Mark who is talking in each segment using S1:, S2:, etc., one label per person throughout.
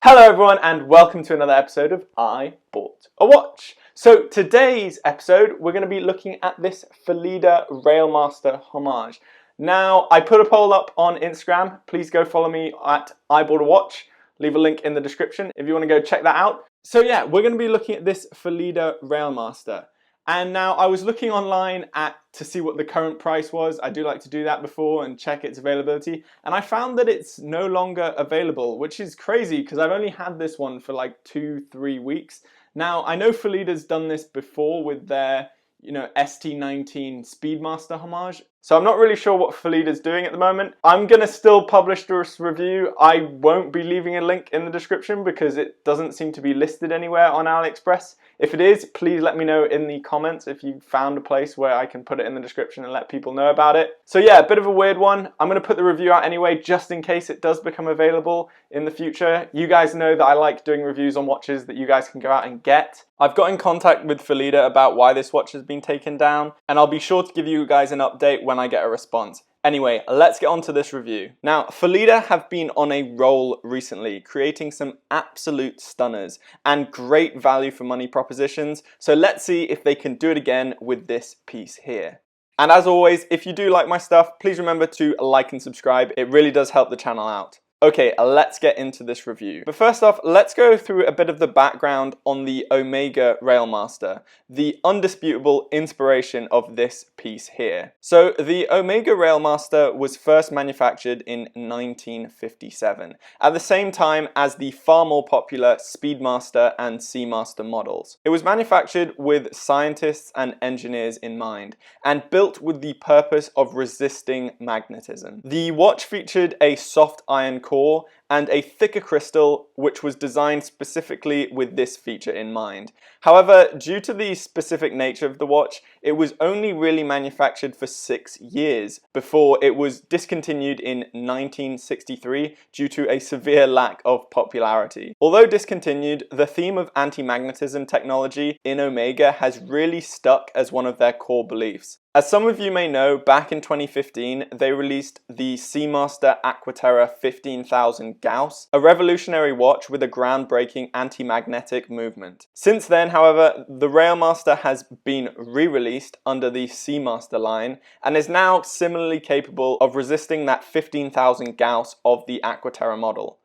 S1: Hello everyone and welcome to another episode of I Bought a Watch. So today's episode we're going to be looking at this PHYLIDA Railmaster Homage. Now I put a poll up on Instagram, please go follow me at I Bought a Watch, leave a link in the description if you want to go check that out. So yeah, we're going to be looking at this PHYLIDA Railmaster. And now I was looking online to see what the current price was. I do like to do that before and check its availability. And I found that it's no longer available, which is crazy because I've only had this one for like 2-3 weeks. Now I know PHYLIDA's done this before with their ST19 Speedmaster Homage. So I'm not really sure what PHYLIDA's doing at the moment. I'm going to still publish this review. I won't be leaving a link in the description because it doesn't seem to be listed anywhere on AliExpress. If it is, please let me know in the comments if you found a place where I can put it in the description and let people know about it. So yeah, a bit of a weird one. I'm going to put the review out anyway just in case it does become available in the future. You guys know that I like doing reviews on watches that you guys can go out and get. I've got in contact with PHYLIDA about why this watch has been taken down, and I'll be sure to give you guys an update when I get a response. Anyway, let's get on to this review. Now, PHYLIDA have been on a roll recently, creating some absolute stunners and great value for money propositions, so let's see if they can do it again with this piece here. And as always, if you do like my stuff, please remember to like and subscribe. It really does help the channel out. Okay, let's get into this review. But first off, let's go through a bit of the background on the Omega Railmaster, the undisputable inspiration of this piece here. So the Omega Railmaster was first manufactured in 1957, at the same time as the far more popular Speedmaster and Seamaster models. It was manufactured with scientists and engineers in mind, and built with the purpose of resisting magnetism. The watch featured a soft iron core and a thicker crystal which was designed specifically with this feature in mind. However, due to the specific nature of the watch, it was only really manufactured for 6 years before it was discontinued in 1963 due to a severe lack of popularity. Although discontinued, the theme of anti-magnetism technology in Omega has really stuck as one of their core beliefs. As some of you may know, back in 2015, they released the Seamaster Aquaterra 15,000 Gauss, a revolutionary watch with a groundbreaking anti-magnetic movement. Since then, however, the Railmaster has been re-released under the Seamaster line and is now similarly capable of resisting that 15,000 Gauss of the Aquaterra model.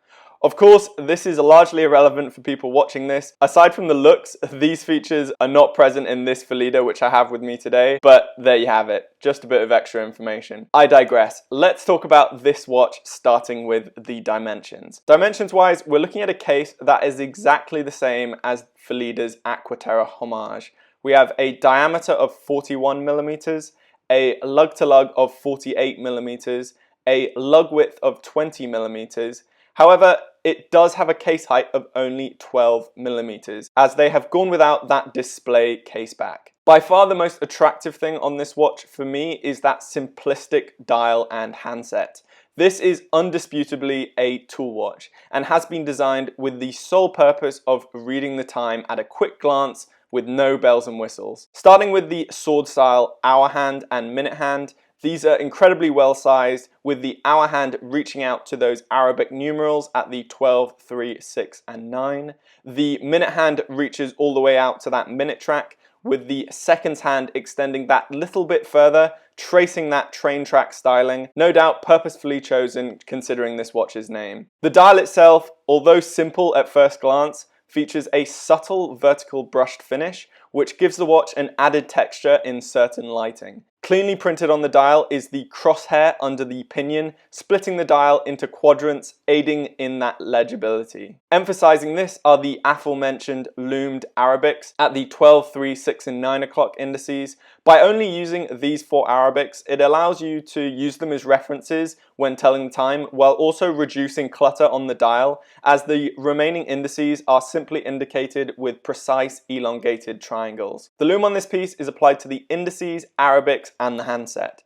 S1: Of course, this is largely irrelevant for people watching this. Aside from the looks, these features are not present in this PHYLIDA which I have with me today, but there you have it, just a bit of extra information. I digress. Let's talk about this watch starting with the dimensions. Dimensions-wise, we're looking at a case that is exactly the same as PHYLIDA's Aquaterra Homage. We have a diameter of 41mm, a lug-to-lug of 48mm, a lug width of 20mm. However, it does have a case height of only 12mm, as they have gone without that display case back. By far the most attractive thing on this watch for me is that simplistic dial and handset. This is undisputably a tool watch and has been designed with the sole purpose of reading the time at a quick glance with no bells and whistles. Starting with the sword style hour hand and minute hand, these are incredibly well sized, with the hour hand reaching out to those Arabic numerals at the 12, 3, 6 and 9. The minute hand reaches all the way out to that minute track, with the seconds hand extending that little bit further, tracing that train track styling, no doubt purposefully chosen considering this watch's name. The dial itself, although simple at first glance, features a subtle vertical brushed finish, which gives the watch an added texture in certain lighting. Cleanly printed on the dial is the crosshair under the pinion, splitting the dial into quadrants, aiding in that legibility. Emphasizing this are the aforementioned loomed Arabics at the 12, 3, 6 and 9 o'clock indices. By only using these 4 Arabics, it allows you to use them as references when telling the time, while also reducing clutter on the dial, as the remaining indices are simply indicated with precise elongated triangles. The loom on this piece is applied to the indices, Arabics and the handset.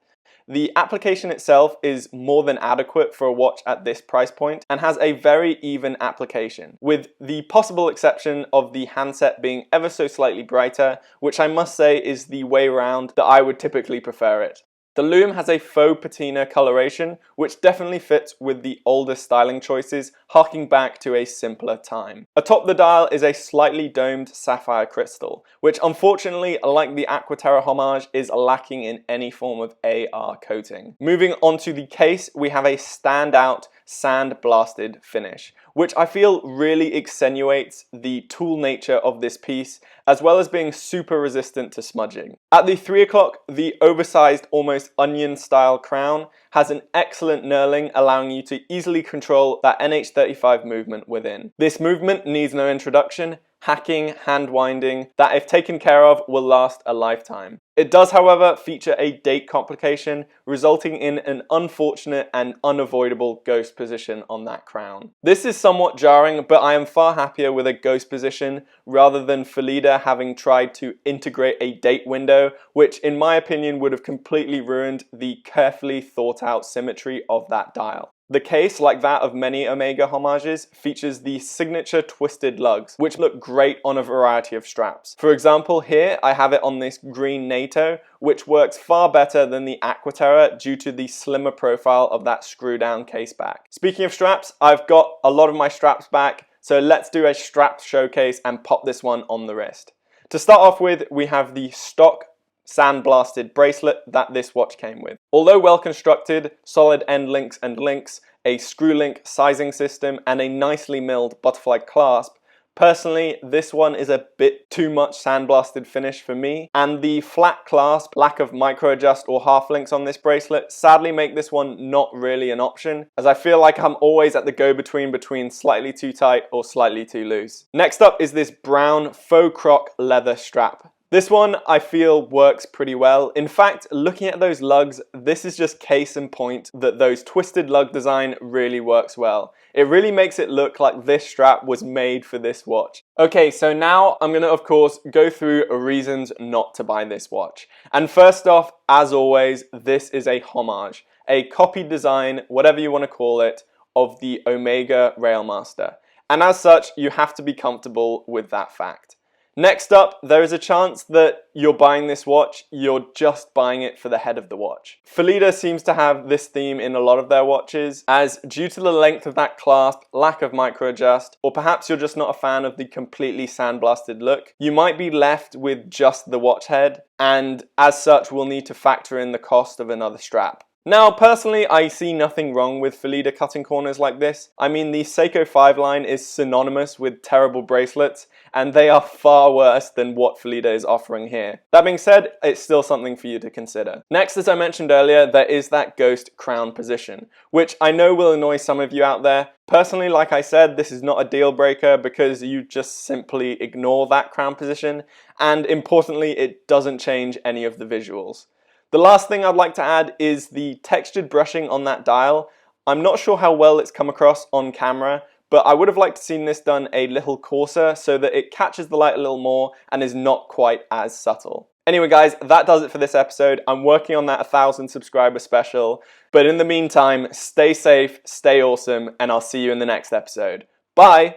S1: The application itself is more than adequate for a watch at this price point and has a very even application, with the possible exception of the handset being ever so slightly brighter, which I must say is the way round that I would typically prefer it. The loom has a faux patina coloration, which definitely fits with the older styling choices, harking back to a simpler time. Atop the dial is a slightly domed sapphire crystal, which unfortunately, like the Aquaterra Homage, is lacking in any form of AR coating. Moving on to the case, we have a standout sand-blasted finish, which I feel really accentuates the tool nature of this piece, as well as being super resistant to smudging. At the 3 o'clock, the oversized, almost onion-style crown has an excellent knurling, allowing you to easily control that NH35 movement within. This movement needs no introduction, hacking, hand winding, that if taken care of will last a lifetime. It does, however, feature a date complication, resulting in an unfortunate and unavoidable ghost position on that crown. This is somewhat jarring, but I am far happier with a ghost position rather than PHYLIDA having tried to integrate a date window, which in my opinion would have completely ruined the carefully thought out symmetry of that dial. The case, like that of many Omega homages, features the signature twisted lugs, which look great on a variety of straps. For example, here I have it on this green NATO, which works far better than the Aquaterra due to the slimmer profile of that screw-down case back. Speaking of straps, I've got a lot of my straps back, so let's do a strap showcase and pop this one on the wrist. To start off with, we have the stock sandblasted bracelet that this watch came with. Although well constructed, solid end links and links, a screw link sizing system, and a nicely milled butterfly clasp, personally this one is a bit too much sandblasted finish for me, and the flat clasp, lack of micro adjust or half links on this bracelet sadly make this one not really an option, as I feel like I'm always at the go-between between slightly too tight or slightly too loose. Next up is this brown faux croc leather strap. This one I feel works pretty well. In fact, looking at those lugs, this is just case in point that those twisted lug design really works well. It really makes it look like this strap was made for this watch. Okay, so now I'm gonna of course go through reasons not to buy this watch. And first off, as always, this is a homage, a copy design, whatever you want to call it, of the Omega Railmaster. And as such, you have to be comfortable with that fact. Next up, there is a chance that you're buying this watch, you're just buying it for the head of the watch. PHYLIDA seems to have this theme in a lot of their watches, as due to the length of that clasp, lack of micro adjust, or perhaps you're just not a fan of the completely sandblasted look, you might be left with just the watch head, and as such will need to factor in the cost of another strap. Now, personally, I see nothing wrong with PHYLIDA cutting corners like this. I mean, the Seiko 5 line is synonymous with terrible bracelets, and they are far worse than what PHYLIDA is offering here. That being said, it's still something for you to consider. Next, as I mentioned earlier, there is that ghost crown position, which I know will annoy some of you out there. Personally, like I said, this is not a deal breaker because you just simply ignore that crown position, and importantly, it doesn't change any of the visuals. The last thing I'd like to add is the textured brushing on that dial. I'm not sure how well it's come across on camera, but I would have liked to seen this done a little coarser so that it catches the light a little more and is not quite as subtle. Anyway guys, that does it for this episode. I'm working on that 1,000 subscriber special, but in the meantime, stay safe, stay awesome, and I'll see you in the next episode. Bye!